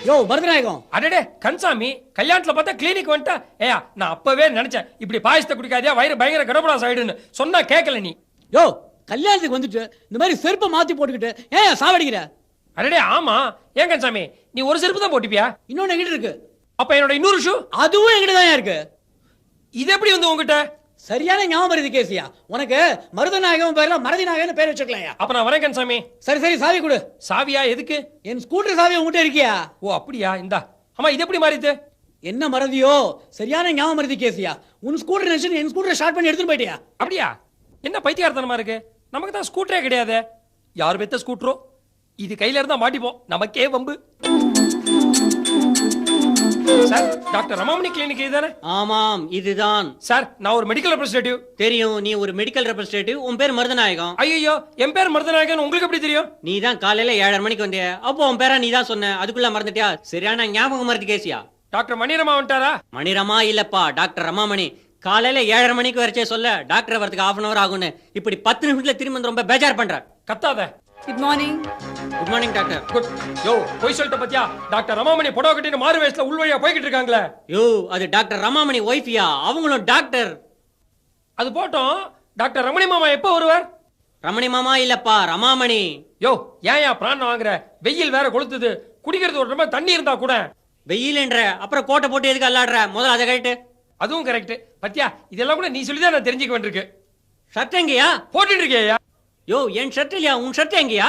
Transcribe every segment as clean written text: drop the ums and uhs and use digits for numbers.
யோ மருதநாயகம், அடடே கன்சாமி, கல்யாணத்துல பார்த்தா கிளினிக் வந்துட்டா. ஏயா நான் அப்பவே நினைச்சேன் இப்படி பாயசத்தை குடிக்காதியா, வயிறு பயங்கர கடப்படாஸ் ஆயிடுன்னு. சொன்னா கேட்கல நீ. யோ கல்யாணத்துக்கு வந்துட்டு இந்த மாதிரி செருப்பை மாத்தி போட்டுக்கிட்டு ஏன் சாவடிக்கிற? அடடே ஆமா, ஏன் கன்சாமி நீ ஒரு செருப்பு தான் போட்டுப்பியா? இன்னொன்னு எங்கிட்ட இருக்கு. அப்ப என்னோட இன்னொரு ஷூ அதுவும் எங்கிட்ட தான் இருக்கு. இது எப்படி வந்து உங்ககிட்ட? சரியான ஞாபகம் இருக்கு கேசியா. உனக்கு மருதநாயகம் பேர்ல மருதிநாயகம்னு பேர் வச்சுக்கலையா? அப்ப நான் வரேன் கன்சாமி. சரி சரி, சாவி கொடு. சாவியா எதுக்கு? என் ஸ்கூட்டர் சாவி உங்ககிட்ட இருக்கியா? ஓ அப்படியா, இந்தா. ஆமா இது எப்படி மாறிது? என்ன மறதியோ, சரியான ஞாபகம் மருதி கேசியா. உன் ஸ்கூட்டர் நினைச்சு என் ஸ்கூட்டரை ஸ்டார்ட் பண்ணி எடுத்துட்டு போயிட்டியா? அப்படியா? என்ன பைத்தியார்த்தனமா இருக்கு? நமக்கு தான் ஸ்கூட்டரே கிடையாது. யார் பெத்த ஸ்கூட்டரோ இது கையில இருந்தா மாட்டிப்போம், நமக்கே வம்பு. சார், டாக்டர் ரமாமணி கிளினிக் இதுதானே? ஆமாம், இதுதான். சார், நான் ஒரு மெடிக்கல் ரெப்ரசன்டேட்டிவ். தெரியும், நீ ஒரு மெடிக்கல் ரெப்ரசன்டேட்டிவ். உன் பேர் மருதநாயகம். ஐயோ, என் பேர் மருதநாயகன் உங்களுக்கு எப்படி தெரியும்? நீ தான் காலையில 7:30 மணிக்கு வந்திய. அப்போ உன் பேரா நீ தான் சொன்ன, அதுக்குள்ள மறந்துட்டியா? சரியான ஞாபகம் மறந்து கேசியா. டாக்டர் மணிரமா வந்துட்டாரா? மணிரமா இல்லப்பா, டாக்டர் ரமாமணி. காலையில 7:30 மணிக்கு வரைச்சே சொல்ல டாக்டர் வரதுக்கு 1/2 hour ஆகும்னு இப்படி 10 நிமிஷத்துல திரும்ப வந்து ரொம்ப பேஜார் பண்ற. கத்தாத. Good morning. Good morning doctor. Good. யோ போய் சொல்லிட்ட பத்தியா? டாக்டர் ரமாமணி புடவை கட்டிட்டு மாறு வேஷத்துல உள்வழியா போய்கிட்டு இருக்காங்களே. யோ, அது டாக்டர் ரமாமணி ஒய்ஃபியா? அவங்களும் டாக்டர். அது போட்டோம். டாக்டர் ரமணி மாமா எப்ப வருவார்? ரமணி மாமா இல்லப்பா, ரமாமணி. யோ ஏன் பிராணம் வாங்குற? வெயில் வேற கொளுத்துது. குடிக்கிறது ஒரு ரொம்ப தண்ணி இருந்தா கூட. வெயில்ன்ற அப்புறம் கோட்டை போட்டு எதுக்கு அல்லாடுற? முதல்ல அதை கேட்டு. அதுவும் கரெக்ட். பத்தியா, இதெல்லாம் கூட நீ சொல்லிதான் நான் தெரிஞ்சுக்க வேண்டியிருக்கு. ஷர்ட் எங்கயா போட்டுட்டு இருக்கியா? யோ, என் ஷர்ட் இல்லையா? உன் ஷர்ட் எங்கயா?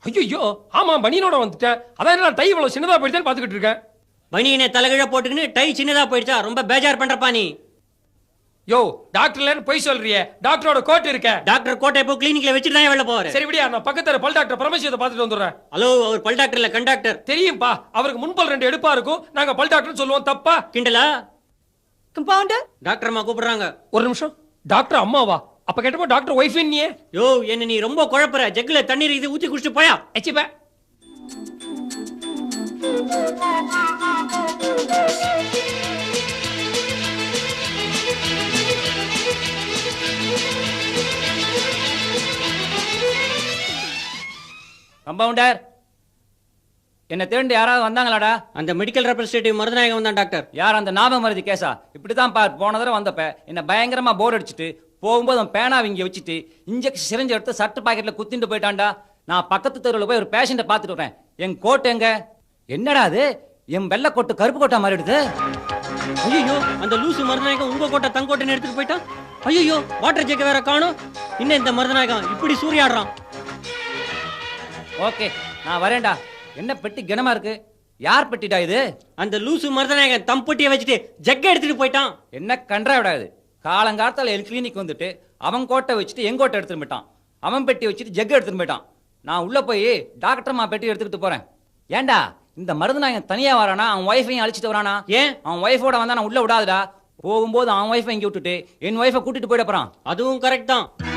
ஐயோ ஆமா, பனியனோட வந்துட்டேன். அதான் நான் டை இவ்வளவு சின்னதா போயிடுச்சேன்னு பாத்துக்கிட்டு இருக்கேன். பனியனை தலைகீழ போட்டுக்கின்னு டை சின்னதா போயிடுச்சா? ரொம்ப பேஜார் பண்றப்பா நீ. யோ டாக்டர்லன்னு போய் சொல்றியே, டாக்டரோட கோட் இருக்க. டாக்டர் கோட்டை இப்போ கிளினிக்ல வச்சுட்டு தான் வெளில போவாரு. சரி விடியா, நான் பக்கத்துல பல் டாக்டர் பரமசிவத்தை பாத்துட்டு வந்துடுறேன். ஹலோ, அவர் பல் டாக்டர் இல்ல, கண்டாக்டர். தெரியும்பா, அவருக்கு முன்பல் 2 எடுப்பா இருக்கும். நாங்க பல் டாக்டர் சொல்லுவோம், தப்பா? கிண்டலா? கம்பவுண்டர். டாக்டர் அம்மா கூப்பிடுறாங்க. ஒரு நிமிஷம். டாக்டர் அம்மாவா? அப்ப கேட்டப்போ டாக்டர் ஒய்ஃப் நீ. யோ, என்ன நீ ரொம்ப குழப்பற. ஜக்குல தண்ணீர் இது ஊத்தி குடிச்சிட்டு போயா. எச்சிப்பா. கம்பவுண்டர், என்ன தேடி யாராவது வந்தாங்களாடா? அந்த மெடிக்கல் ரெப்ரசன்டேட்டிவ் மருதநாயகம் தான் டாக்டர். யார்? அந்த ஞாபகம் மருதி கேசா? இப்படிதான் பார், போன தடவை வந்தப்ப என்ன பயங்கரமா போர் அடிச்சுட்டு போகும்போது அவன் பேனாவை இங்க வச்சுட்டு இன்ஜெக்ஷன் சிரிஞ்சு எடுத்து சட்டு பாக்கெட்ல குத்திட்டு போயிட்டான்டா. நான் பக்கத்து தெருவில் போய் ஒரு பேஷண்ட்டை பார்த்துட்டு வரேன். என் கோட் எங்க? என்னடா அது, என் வெள்ளை கோட்டு கருப்பு கோட்டா மாறிடுது. ஐயோ, அந்த லூசு மருதநாயகம் உங்க கோட்டை தங்கோட்டைன்னு எடுத்துட்டு போயிட்டான். ஐயோ, வாட்டர் ஜெக்க வேற காணும். இன்னும் இந்த மருதநாயகம் இப்படி சூறையாடுறான். ஓகே, நான் வரேன்டா. என்ன பெட்டி கனமா இருக்கு? யார் பெட்டிடா இது? அந்த லூசு மருதநாயகன் தம்பட்டியை வச்சுட்டு ஜக்க எடுத்துட்டு போயிட்டான். என்ன கன்றா விடாது. காலங்காலத்தால என் கிளினிக் வந்துட்டு அவன் கோட்டை வச்சுட்டு என் கோட்டை எடுத்துட்டு போயிட்டான். அவன் பெட்டி வச்சுட்டு ஜெக் எடுத்துட்டு போயிட்டான். நான் உள்ள போய் டாக்டர்மா பெட்டி எடுத்துக்கிட்டு போறேன். ஏண்டா இந்த மருதநாயகன் தனியா வரானா? அவன் ஒய்ஃபையும் அழிச்சிட்டு வரானா? ஏன்? அவன் ஒய்ஃபோட வந்தா நான் உள்ள விடாதுடா. போகும்போது அவன் ஒய்ஃபை இங்க விட்டுட்டு என் ஒய்ஃபை கூட்டிட்டு போயிட போறான். அதுவும் கரெக்ட் தான்.